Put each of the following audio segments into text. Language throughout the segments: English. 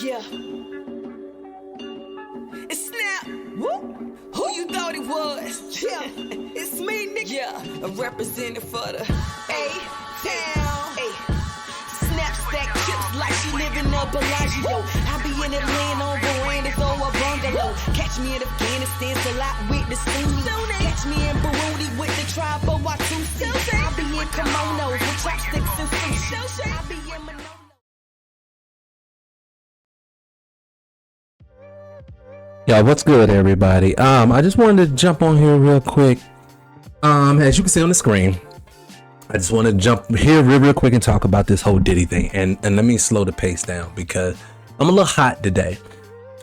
Yeah. It's Snap. Woo. Who you thought it was? Yeah. It's me, nigga. Yeah. I'm representing for the A-Town. Snap stack chips like she living up Bellagio. I be in it laying on verandas or a bungalow. Catch me in Afghanistan, still out with the Sunni. Catch me in Burundi with the tribe of Watusi. I be in kimonos with chopsticks and sushi. I be in Manolo. Yeah, what's good, everybody? I just wanted to jump on here real quick. As you can see on the screen, I just want to jump here real quick and talk about this whole Diddy thing. And let me slow the pace down because I'm a little hot today.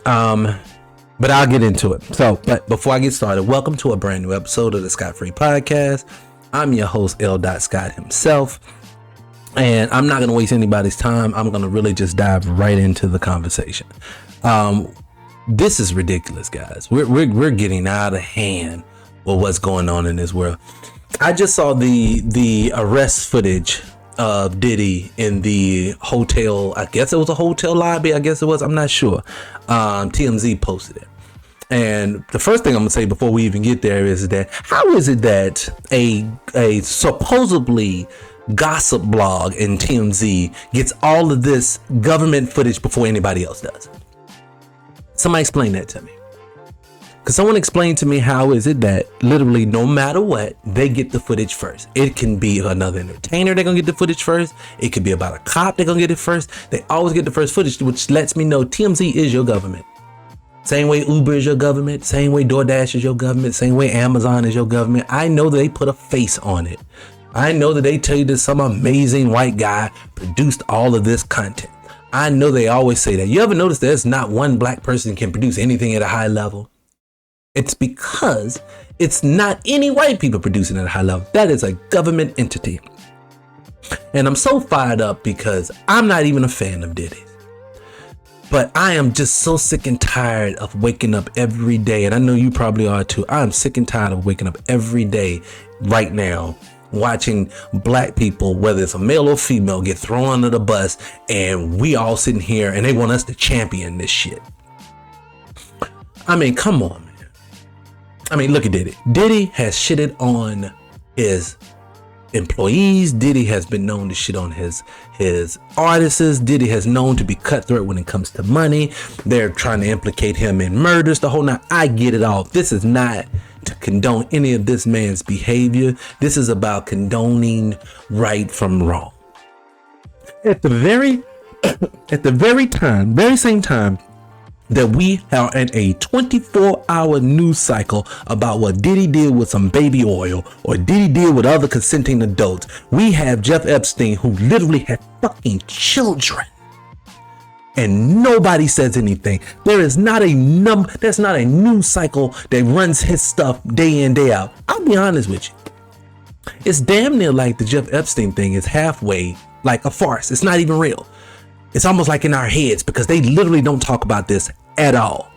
But I'll get into it. But before I get started, welcome to a brand new episode of the Scott Free Podcast. I'm your host, L. Scott himself. And I'm not going to waste anybody's time. I'm going to really just dive right into the conversation. This is ridiculous, guys. We're getting out of hand with what's going on in this world. I just saw the arrest footage of Diddy in the hotel. I guess it was a hotel lobby. I guess it was. I'm not sure. TMZ posted it. And the first thing I'm gonna say before we even get there is that how is it that a supposedly gossip blog in TMZ gets all of this government footage before anybody else does? Somebody explain that to me. Because someone explained to me how is it that literally no matter what, they get the footage first. It can be another entertainer, they're going to get the footage first. It could be about a cop, they're going to get it first. They always get the first footage, which lets me know TMZ is your government. Same way Uber is your government, same way DoorDash is your government, same way Amazon is your government. I know that they put a face on it. I know that they tell you that some amazing white guy produced all of this content. I know they always say that. You ever notice there's not one black person can produce anything at a high level? It's because it's not any white people producing at a high level. That is a government entity. And I'm so fired up because I'm not even a fan of Diddy. But I am just so sick and tired of waking up every day. And I know you probably are too. I'm sick and tired of waking up every day right now watching black people, whether it's a male or female, get thrown under the bus, and we all sitting here and they want us to champion this shit. I mean, come on, man. I mean, look at Diddy. Diddy has shitted on his employees. Diddy has been known to shit on his artists. Diddy has known to be cutthroat when it comes to money. They're trying to implicate him in murders, the whole night. I get it all. This is not to condone any of this man's behavior. This is about condoning right from wrong. At the very same time that we are in a 24-hour news cycle about what Diddy did with some baby oil or Diddy did with other consenting adults, we have Jeff Epstein, who literally had fucking children. And nobody says anything. There's not a news cycle that runs his stuff day in, day out. I'll be honest with you. It's damn near like the Jeff Epstein thing is halfway like a farce. It's not even real. It's almost like in our heads because they literally don't talk about this at all.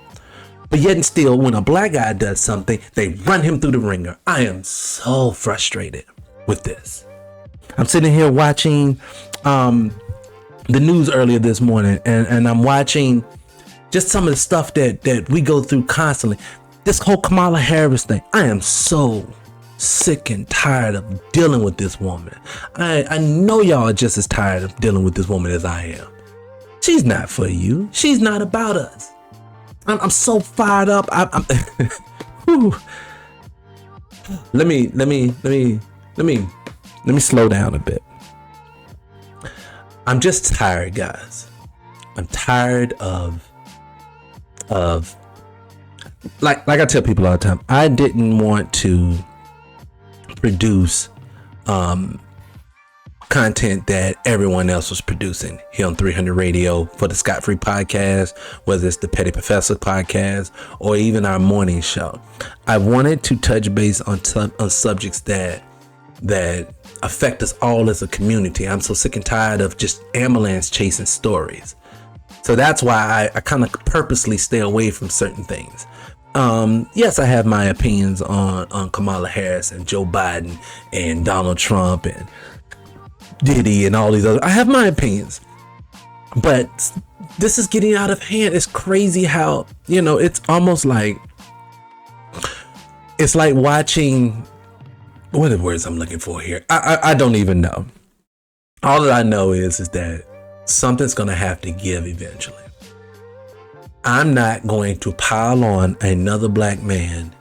But yet and still, when a black guy does something, they run him through the ringer. I am so frustrated with this. I'm sitting here watching the news earlier this morning, and I'm watching just some of the stuff that we go through constantly. This whole Kamala Harris thing. I am so sick and tired of dealing with this woman. I know y'all are just as tired of dealing with this woman as I am. She's not for you. She's not about us. I'm so fired up. Let me slow down a bit. I'm just tired, guys. I'm tired of like I tell people all the time, I didn't want to produce content that everyone else was producing here on 300 Radio for the Scott Free Podcast, whether it's the Petty Professor Podcast or even our morning show. I wanted to touch base on subjects that affect us all as a community. I'm so sick and tired of just ambulance chasing stories. So that's why I kind of purposely stay away from certain things. Yes, I have my opinions on Kamala Harris and Joe Biden and Donald Trump and Diddy and all these other. I have my opinions. But this is getting out of hand. It's crazy how, it's almost like, it's like watching, what are the words I'm looking for here? I don't even know. All that I know is that something's going to have to give eventually. I'm not going to pile on another black man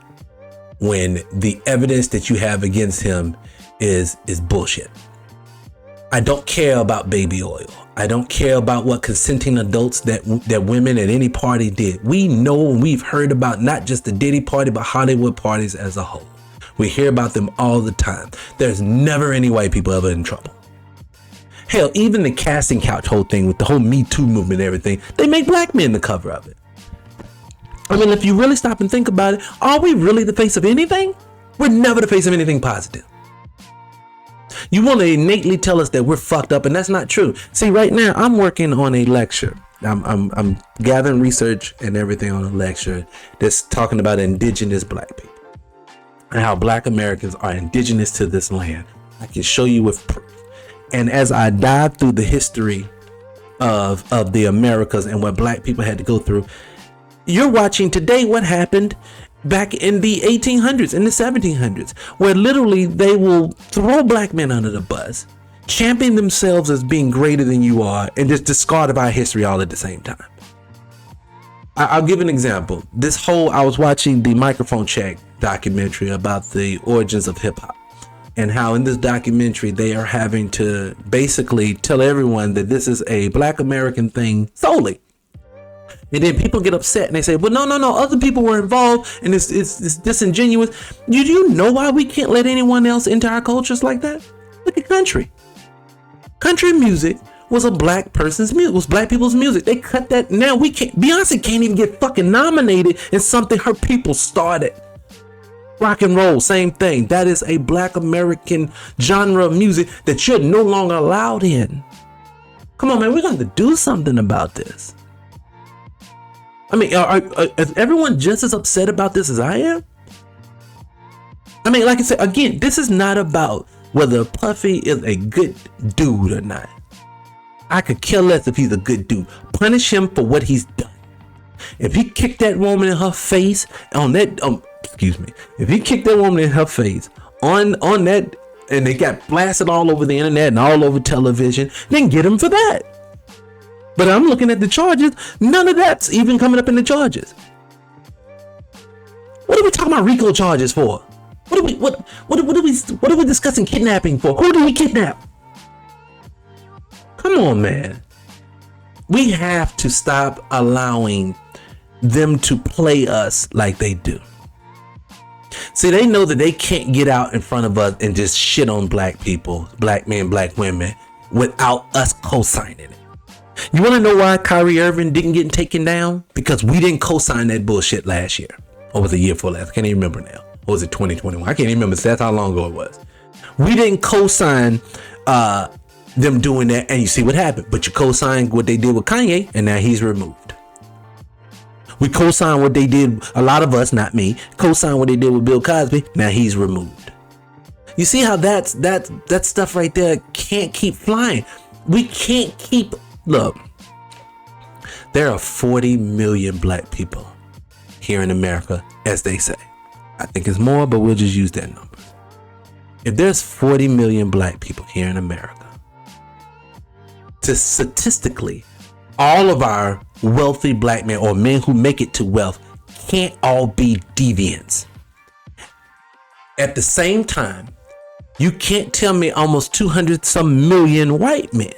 when the evidence that you have against him is bullshit. I don't care about baby oil. I don't care about what consenting adults that women at any party did. We know and we've heard about not just the Diddy party, but Hollywood parties as a whole. We hear about them all the time. There's never any white people ever in trouble. Hell, even the casting couch whole thing with the whole Me Too movement and everything, they make black men the cover of it. I mean, if you really stop and think about it, are we really the face of anything? We're never the face of anything positive. You want to innately tell us that we're fucked up, and that's not true. See, right now, I'm working on a lecture. I'm gathering research and everything on a lecture that's talking about indigenous black people and how black Americans are indigenous to this land. I can show you with proof. And as I dive through the history of the Americas and what black people had to go through, you're watching today what happened back in the 1800s, in the 1700s, where literally they will throw black men under the bus, champion themselves as being greater than you are, and just discard of our history all at the same time. I'll give an example. I was watching the Microphone Check documentary about the origins of hip hop, and how in this documentary they are having to basically tell everyone that this is a black American thing solely. And then people get upset and they say, well, no, other people were involved and it's disingenuous. Do you know why we can't let anyone else into our cultures like that? Look at country. Country music was a black person's music, was black people's music. They cut that. Now we can't, Beyonce can't even get fucking nominated in something her people started. Rock and roll, same thing. That is a black American genre of music that you're no longer allowed in. Come on, man, we're going to do something about this. I mean, is everyone just as upset about this as I am? I mean, like I said, again, this is not about whether Puffy is a good dude or not. I could care less if he's a good dude. Punish him for what he's done. If he kicked that woman in her face if he kicked that woman in her face on that, and they got blasted all over the internet and all over television, then get him for that. But I'm looking at the charges. None of that's even coming up in the charges. What are we talking about RICO charges for? What are we discussing kidnapping for? Who do we kidnap? Come on, man. We have to stop allowing them to play us like they do. See, they know that they can't get out in front of us and just shit on black people, black men, black women, without us co-signing it. You want to know why Kyrie Irving didn't get taken down? Because we didn't co-sign that bullshit last year. Or was it the year before last? I can't even remember now. Or was it 2021? I can't even remember. That's how long ago it was. We didn't co-sign them doing that, and you see what happened. But you co-signed what they did with Kanye, and now he's removed. We co-signed what they did, a lot of us, not me, co-signed what they did with Bill Cosby, now he's removed. You see how that stuff right there can't keep flying. We can't keep, look, there are 40 million black people here in America, as they say. I think it's more, but we'll just use that number. If there's 40 million black people here in America, statistically, all of our wealthy black men or men who make it to wealth can't all be deviants. At the same time, you can't tell me almost 200 some million white men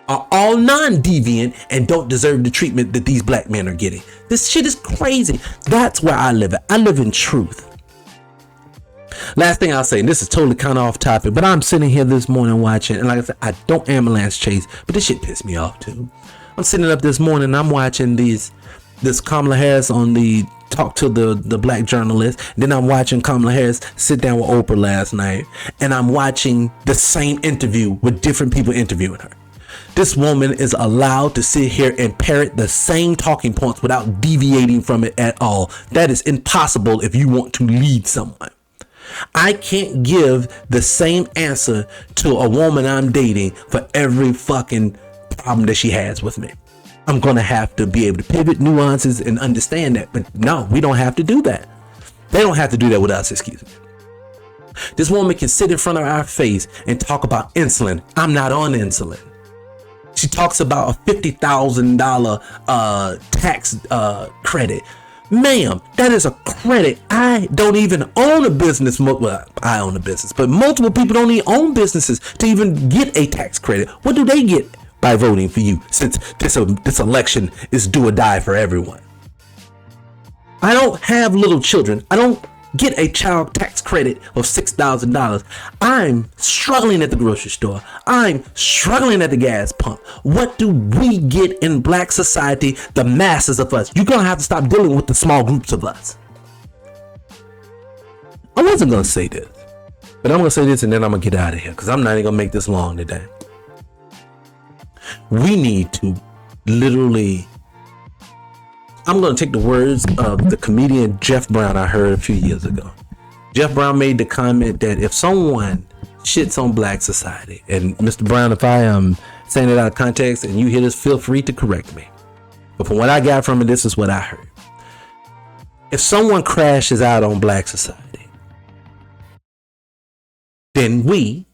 are all non-deviant and don't deserve the treatment that these black men are getting. This shit is crazy. That's where I live at. I live in truth. Last thing I'll say, and this is totally kind of off topic, but I'm sitting here this morning watching, and like I said, I don't ambulance chase, but this shit pissed me off too. I'm sitting up this morning, I'm watching this Kamala Harris on the talk to the black journalist. Then I'm watching Kamala Harris sit down with Orpah last night, and I'm watching the same interview with different people interviewing her. This woman is allowed to sit here and parrot the same talking points without deviating from it at all. That is impossible if you want to lead someone. I can't give the same answer to a woman I'm dating for every fucking problem that she has with me. I'm going to have to be able to pivot nuances and understand that. But no, we don't have to do that. They don't have to do that with us, excuse me. This woman can sit in front of our face and talk about insulin. I'm not on insulin. She talks about a $50,000 tax credit. Ma'am, that is a credit. I don't even own a business. Well, I own a business, but multiple people don't even own businesses to even get a tax credit. What do they get by voting for you, since this election is do or die for everyone? I don't have little children. I don't get a child tax credit of $6,000. I'm struggling at the grocery store. I'm struggling at the gas pump. What do we get in black society? The masses of us. You're going to have to stop dealing with the small groups of us. I wasn't going to say this, but I'm going to say this and then I'm going to get out of here because I'm not even going to make this long today. We need to literally, I'm going to take the words of the comedian Jeff Brown I heard a few years ago. Jeff Brown made the comment that if someone shits on black society, and Mr. Brown, if I am saying it out of context and you hear this, feel free to correct me. But from what I got from it, this is what I heard. If someone crashes out on black society, then we,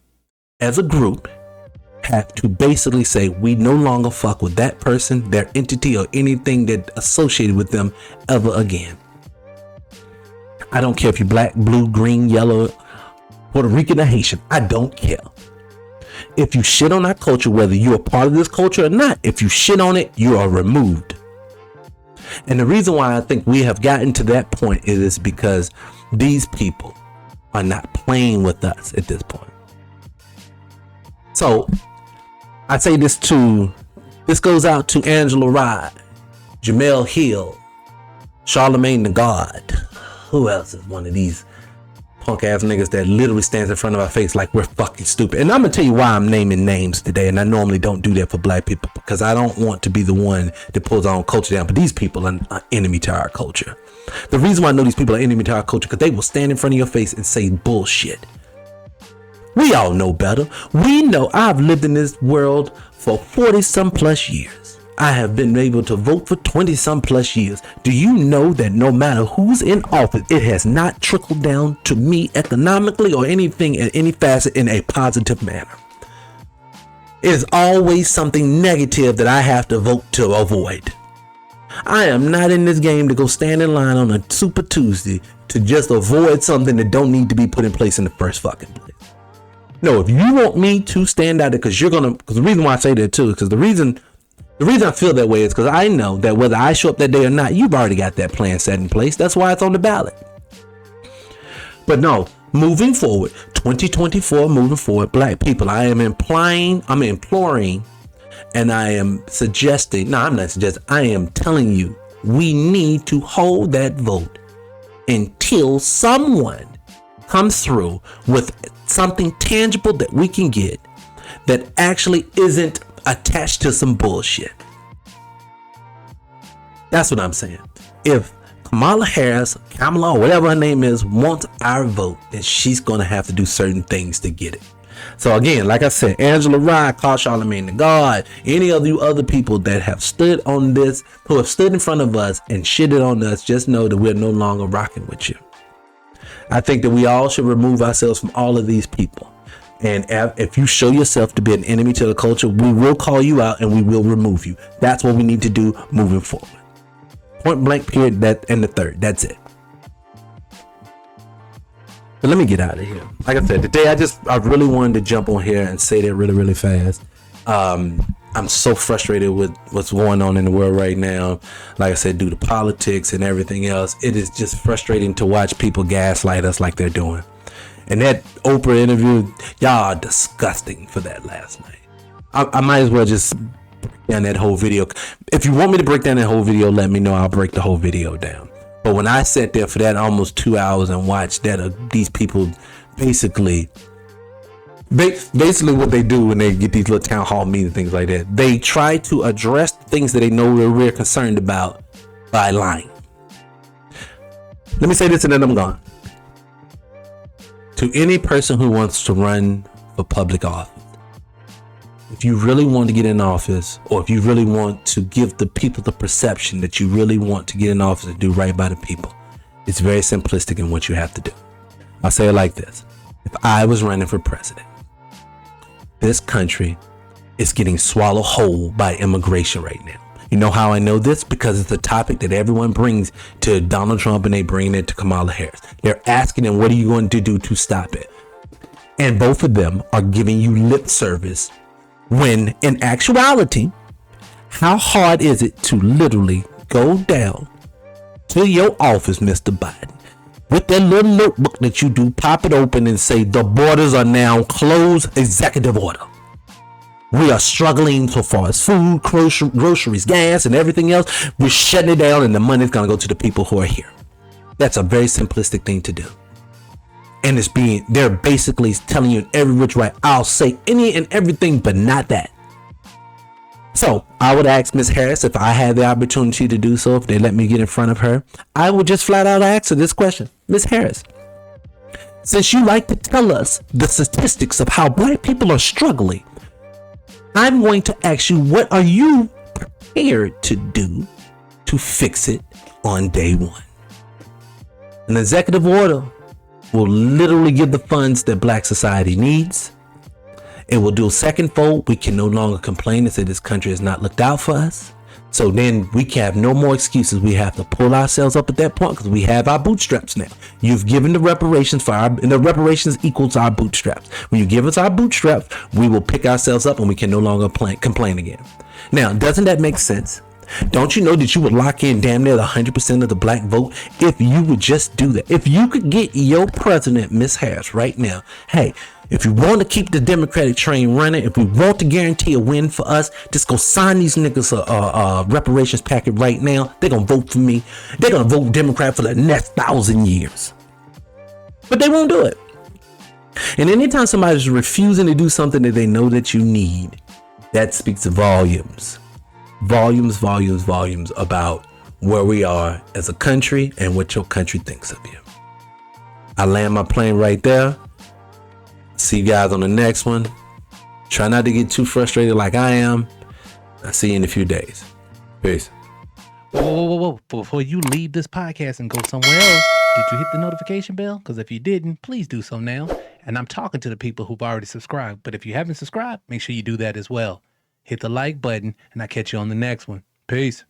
as a group, have to basically say we no longer fuck with that person, their entity, or anything that associated with them ever again. I don't care if you're black, blue, green, yellow, Puerto Rican, or Haitian. I don't care. If you shit on our culture, whether you're a part of this culture or not, if you shit on it, you are removed. And the reason why I think we have gotten to that point is because these people are not playing with us at this point. So I say this goes out to Angela Rye, Jamel Hill, Charlemagne the God. Who else is one of these punk ass niggas that literally stands in front of our face like we're fucking stupid? And I'm gonna tell you why I'm naming names today, and I normally don't do that for black people because I don't want to be the one that pulls our own culture down, but these people are enemy to our culture. The reason why I know these people are enemy to our culture because they will stand in front of your face and say bullshit. We all know better. We know. I've lived in this world for 40 some plus years. I have been able to vote for 20 some plus years. Do you know that no matter who's in office, it has not trickled down to me economically or anything in any facet in a positive manner? It is always something negative that I have to vote to avoid. I am not in this game to go stand in line on a Super Tuesday to just avoid something that don't need to be put in place in the first fucking place. No, if you want me to stand out there, because the reason why I say that too, because the reason I feel that way is because I know that whether I show up that day or not, you've already got that plan set in place. That's why it's on the ballot. But no, moving forward, 2024, moving forward, black people, I'm imploring, and I am suggesting, no, I'm not suggesting, I am telling you, we need to hold that vote until someone comes through with something tangible that we can get that actually isn't attached to some bullshit. That's what I'm saying. If Kamala Harris, Kamala, or whatever her name is, wants our vote, then she's going to have to do certain things to get it. So again, like I said, Angela Rye, call Charlemagne the God, any of you other people that have stood on this, who have stood in front of us and shitted on us, just know that we're no longer rocking with you. I think that we all should remove ourselves from all of these people. And if you show yourself to be an enemy to the culture, we will call you out and we will remove you. That's what we need to do moving forward. Point blank period, that and the third. That's it. But let me get out of here. Like I said, today I really wanted to jump on here and say that really, really fast. I'm so frustrated with what's going on in the world right now. Like I said, due to politics and everything else, it is just frustrating to watch people gaslight us like they're doing. And that Oprah interview, y'all are disgusting for that last night. I might as well just break down that whole video. If you want me to break down that whole video, let me know. I'll break the whole video down. But when I sat there for that almost 2 hours and watched that, these people basically what they do when they get these little town hall meetings and things like that, they try to address things that they know we're concerned about by lying. Let me say this and then I'm gone. To any person who wants to run for public office, if you really want to get in office, or if you really want to give the people the perception that you really want to get in office and do right by the people, it's very simplistic in what you have to do. I'll say it like this. If I was running for president, this country is getting swallowed whole by immigration right now. You know how I know this? Because it's a topic that everyone brings to Donald Trump and they bring it to Kamala Harris. They're asking them, what are you going to do to stop it? And both of them are giving you lip service when in actuality, how hard is it to literally go down to your office, Mr. Biden, with that little notebook that you do, pop it open and say, the borders are now closed, executive order. We are struggling so far as food, groceries, gas, and everything else. We're shutting it down and the money's going to go to the people who are here. That's a very simplistic thing to do. And they're basically telling you in every which way, I'll say any and everything, but not that. So I would ask Ms. Harris, if I had the opportunity to do so, if they let me get in front of her, I would just flat out ask her this question. Ms. Harris, since you like to tell us the statistics of how black people are struggling, I'm going to ask you, what are you prepared to do to fix it on day one? An executive order will literally give the funds that black society needs. It will do a second fold. We can no longer complain and say this country has not looked out for us. So then we can have no more excuses. We have to pull ourselves up at that point because we have our bootstraps now. You've given the reparations and the reparations equals our bootstraps. When you give us our bootstraps, we will pick ourselves up and we can no longer complain again. Now, doesn't that make sense? Don't you know that you would lock in damn near 100% of the black vote if you would just do that? If you could get your president, Miss Harris, right now, hey, if you want to keep the Democratic train running, if we want to guarantee a win for us, just go sign these niggas a reparations packet right now. They're going to vote for me. They're going to vote Democrat for the next 1,000 years. But they won't do it. And anytime somebody's refusing to do something that they know that you need, that speaks volumes. Volumes about where we are as a country and what your country thinks of you. I land my plane right there. See you guys on the next one. Try not to get too frustrated like I am. I'll see you in a few days. Peace. Whoa. Before you leave this podcast and go somewhere else, did you hit the notification bell? Because if you didn't, please do so now. And I'm talking to the people who've already subscribed. But if you haven't subscribed, make sure you do that as well. Hit the like button, and I'll catch you on the next one. Peace.